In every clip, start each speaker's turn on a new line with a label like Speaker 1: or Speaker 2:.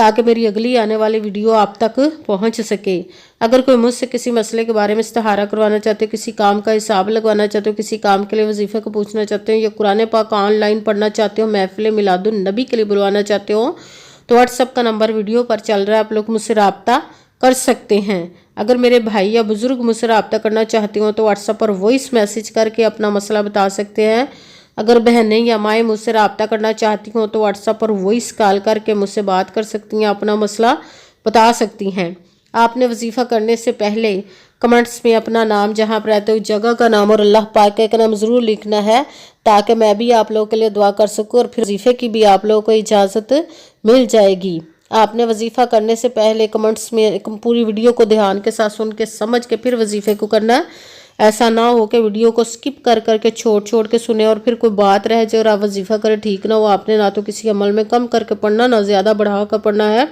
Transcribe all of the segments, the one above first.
Speaker 1: تاکہ میری اگلی آنے والی ویڈیو آپ تک پہنچ سکے۔ اگر کوئی مجھ سے کسی مسئلے کے بارے میں استخارہ کروانا چاہتے ہو، کسی کام کا حساب لگوانا چاہتے ہو، کسی کام کے لیے وظیفے کو پوچھنا چاہتے ہو، یا قرآن پاک آن لائن پڑھنا چاہتے ہو، محفل میلاد النبی کے لیے بلوانا چاہتے ہو، تو واٹس ایپ کا نمبر ویڈیو پر چل رہا ہے، آپ لوگ مجھ سے رابطہ کر سکتے ہیں۔ اگر میرے بھائی یا بزرگ مجھ سے رابطہ کرنا چاہتے ہوں تو واٹس ایپ پر وائس میسج کر کے اپنا مسئلہ بتا سکتے ہیں۔ اگر بہنیں یا مائیں مجھ سے رابطہ کرنا چاہتی ہوں تو واٹس ایپ پر وائس کال کر کے مجھ سے بات کر سکتی ہیں، اپنا مسئلہ بتا سکتی ہیں۔ آپ نے وظیفہ کرنے سے پہلے کمنٹس میں اپنا نام، جہاں پر رہتے ہو جگہ کا نام اور اللہ پاک کا نام ضرور لکھنا ہے، تاکہ میں بھی آپ لوگوں کے لیے دعا کر سکوں، اور پھر وظیفے کی بھی آپ لوگوں کو اجازت مل جائے گی۔ آپ نے وظیفہ کرنے سے پہلے کمنٹس میں پوری ویڈیو کو دھیان کے ساتھ سن کے سمجھ کے پھر وظیفے کو کرنا ہے۔ ایسا نہ ہو کہ ویڈیو کو سکپ کر کے چھوڑ کے سنیں اور پھر کوئی بات رہ جائے اور آپ وظیفہ کریں ٹھیک نہ ہو۔ آپ نے نہ تو کسی عمل میں کم کر کے پڑھنا، نہ زیادہ بڑھا کر پڑھنا ہے۔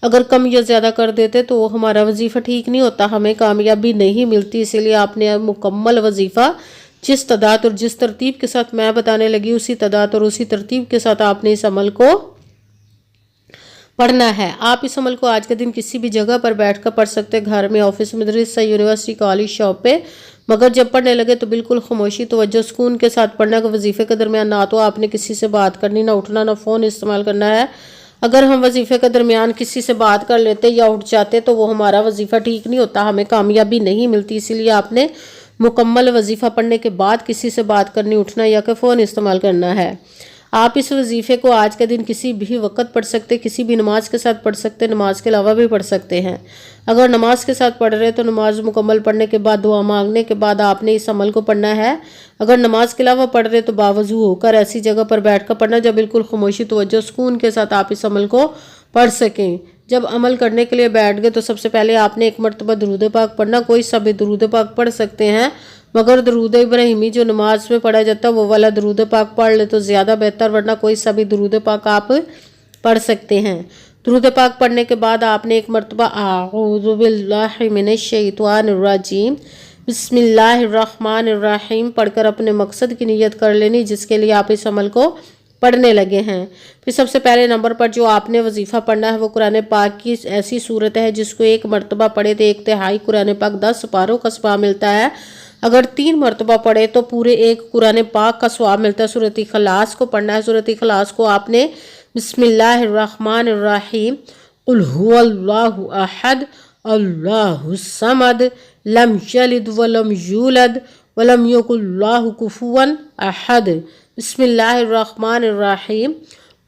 Speaker 1: اگر کم یا زیادہ کر دیتے تو وہ ہمارا وظیفہ ٹھیک نہیں ہوتا، ہمیں کامیابی نہیں ملتی۔ اسی لیے آپ نے مکمل وظیفہ جس تعداد اور جس ترتیب کے ساتھ میں بتانے لگی، اسی تعداد اور اسی ترتیب کے ساتھ آپ نے اس عمل کو پڑھنا ہے۔ آپ اس عمل کو آج کے دن کسی بھی جگہ پر بیٹھ کر پڑھ سکتے، گھر میں، آفس، مدرسہ، یونیورسٹی، کالج، شاپ پہ، مگر جب پڑھنے لگے تو بالکل خاموشی، توجہ، سکون کے ساتھ پڑھنا ہے۔ وظیفے کے درمیان نہ تو آپ نے کسی سے بات کرنی، نہ اٹھنا، نہ فون استعمال کرنا ہے۔ اگر ہم وظیفے کے درمیان کسی سے بات کر لیتے یا اٹھ جاتے تو وہ ہمارا وظیفہ ٹھیک نہیں ہوتا، ہمیں کامیابی نہیں ملتی۔ اسی لیے آپ نے مکمل وظیفہ پڑھنے کے بعد کسی سے بات کرنی، اٹھنا یا کہ فون استعمال کرنا ہے۔ آپ اس وظیفے کو آج کے دن کسی بھی وقت پڑھ سکتے، کسی بھی نماز کے ساتھ پڑھ سکتے، نماز کے علاوہ بھی پڑھ سکتے ہیں۔ اگر نماز کے ساتھ پڑھ رہے تو نماز مکمل پڑھنے کے بعد، دعا مانگنے کے بعد آپ نے اس عمل کو پڑھنا ہے۔ اگر نماز کے علاوہ پڑھ رہے تو باوضو ہو کر ایسی جگہ پر بیٹھ کر پڑھنا جب بالکل خاموشی، توجہ، سکون کے ساتھ آپ اس عمل کو پڑھ سکیں۔ جب عمل کرنے کے لیے بیٹھ گئے تو سب سے پہلے آپ نے ایک مرتبہ درود پاک پڑھنا، کوئی سا بھی درود پاک پڑھ سکتے ہیں، مگر درود ابراہیمی جو نماز میں پڑھا جاتا ہے وہ والا درود پاک پڑھ لے تو زیادہ بہتر، ورنہ کوئی سا بھی درود پاک آپ پڑھ سکتے ہیں۔ درود پاک پڑھنے کے بعد آپ نے ایک مرتبہ اعوذ باللہ من الشیطان الرجیم بسم اللہ الرحمن الرحیم پڑھ کر اپنے مقصد کی نیت کر لینی جس کے لیے آپ اس عمل کو پڑھنے لگے ہیں۔ پھر سب سے پہلے نمبر پر جو آپ نے وظیفہ پڑھنا ہے وہ قرآن پاک کی ایسی صورت ہے جس کو ایک مرتبہ پڑھے تو 1/3 قرآن پاک 10 پاروں کا ثواب ملتا ہے۔ اگر 3 مرتبہ پڑھے تو پورے ایک قرآن پاک کا ثواب ملتا ہے۔ سورۃ اخلاص کو پڑھنا ہے۔ سورۃ اخلاص کو آپ نے بسم اللہ الرحمن الرحیم قل هو اللہ احد اللہ الصمد لم یلد ولم یولد ولم یکن له کفوا احد، بسم اللہ الرحمن الرحیم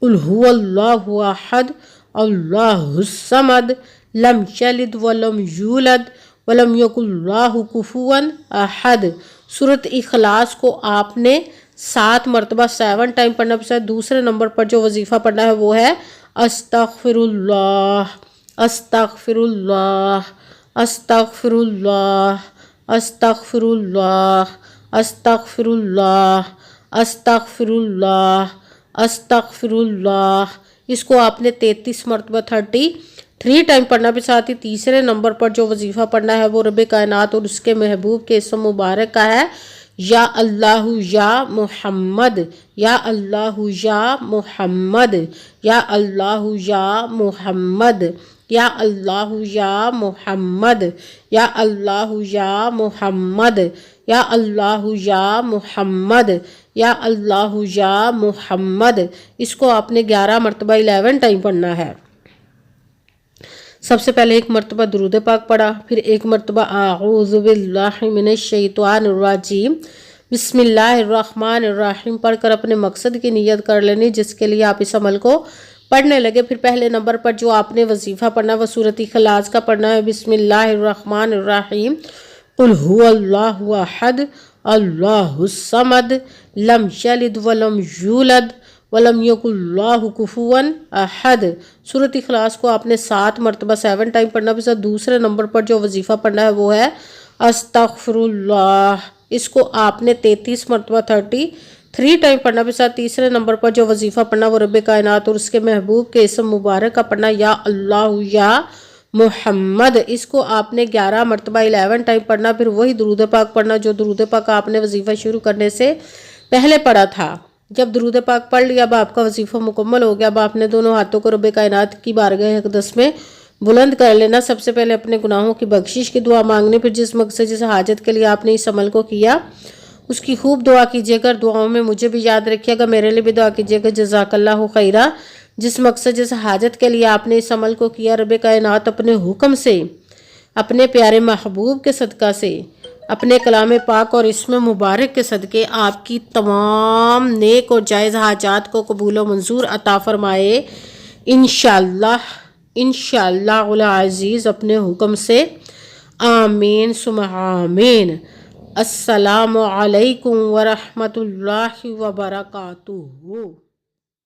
Speaker 1: قل هو اللہ احد اللہ الصمد لم یلد ولم یولد ولم یکن له کفوا احد۔ سورۃ اخلاص کو آپ نے 7 مرتبہ 7 ٹائم پڑھنا پڑتا ہے۔ دوسرے نمبر پر جو وظیفہ پڑھنا ہے وہ ہے استغفر اللہ استغفر اللہ استغفر اللہ استغفر اللہ استغفر اللہ استغفر اللہ استغفر اللہ۔ اس کو آپ نے 33 مرتبہ 33 ٹائم پڑھنا بھی، ساتھ ہی تیسرے نمبر پر جو وظیفہ پڑھنا ہے وہ رب کائنات اور اس کے محبوب کے اسم مبارک کا ہے، یا اللہ یا محمد یا اللہ یا محمد یا اللہ یا محمد یا اللہ یا محمد یا اللہ یا محمد یا اللہ یا محمد یا اللہ یا محمد۔ اس کو آپ نے 11 مرتبہ 11 ٹائم پڑھنا ہے۔ سب سے پہلے ایک مرتبہ درود پاک پڑھا، پھر ایک مرتبہ اعوذ باللہ من الشیطان الرجیم بسم اللہ الرحمن الرحیم پڑھ کر اپنے مقصد کی نیت کر لینی جس کے لیے آپ اس عمل کو پڑھنے لگے۔ پھر پہلے نمبر پر جو آپ نے وظیفہ پڑھنا وہ سورۃ اخلاص کا پڑھنا ہے، بسم اللہ الرحمن الرحیم قل هو اللہ احد اللہ الصمد لم یلد ولم یولد ولم یکن له کفوا احد۔ سورۃ اخلاص کو آپ نے 7 مرتبہ 7 ٹائم پڑھنا بھی۔ دوسرے نمبر پر جو وظیفہ پڑھنا ہے وہ ہے استغفر اللہ، اس کو آپ نے 33 مرتبہ 33 ٹائم پڑھنا بھی۔ ساتھ تیسرے نمبر پر جو وظیفہ پڑھنا وہ رب کائنات اور اس کے محبوب کے اسم مبارک کا پڑھنا، یا اللہ یا محمد، اس کو آپ نے 11 مرتبہ 11 ٹائم پڑھنا۔ پھر وہی درود پاک پڑھنا جو درود پاک آپ نے وظیفہ شروع کرنے سے پہلے پڑھا تھا۔ جب درود پاک پڑھ لیا، اب آپ کا وظیفہ مکمل ہو گیا۔ اب آپ نے دونوں ہاتھوں کو رب کائنات کی بارگاہ اقدس میں بلند کر لینا۔ سب سے پہلے اپنے گناہوں کی بخشش کی دعا مانگنی، پھر جس مقصد جس حاجت کے لیے آپ نے اس عمل کو کیا اس کی خوب دعا کیجیے گا۔ دعاؤں میں مجھے بھی یاد رکھیے گا، میرے لیے بھی دعا کیجیے گا۔ جزاک اللہ خیرہ۔ جس مقصد جس حاجت کے لیے آپ نے اس عمل کو کیا، رب کائنات اپنے حکم سے، اپنے پیارے محبوب کے صدقہ سے، اپنے کلام پاک اور اسم مبارک کے صدقے آپ کی تمام نیک اور جائز حاجات کو قبول و منظور عطا فرمائے انشاءاللہ، انشاءاللہ العزیز اپنے حکم سے، آمین ثم آمین۔ السلام علیکم ورحمۃ اللہ وبرکاتہ۔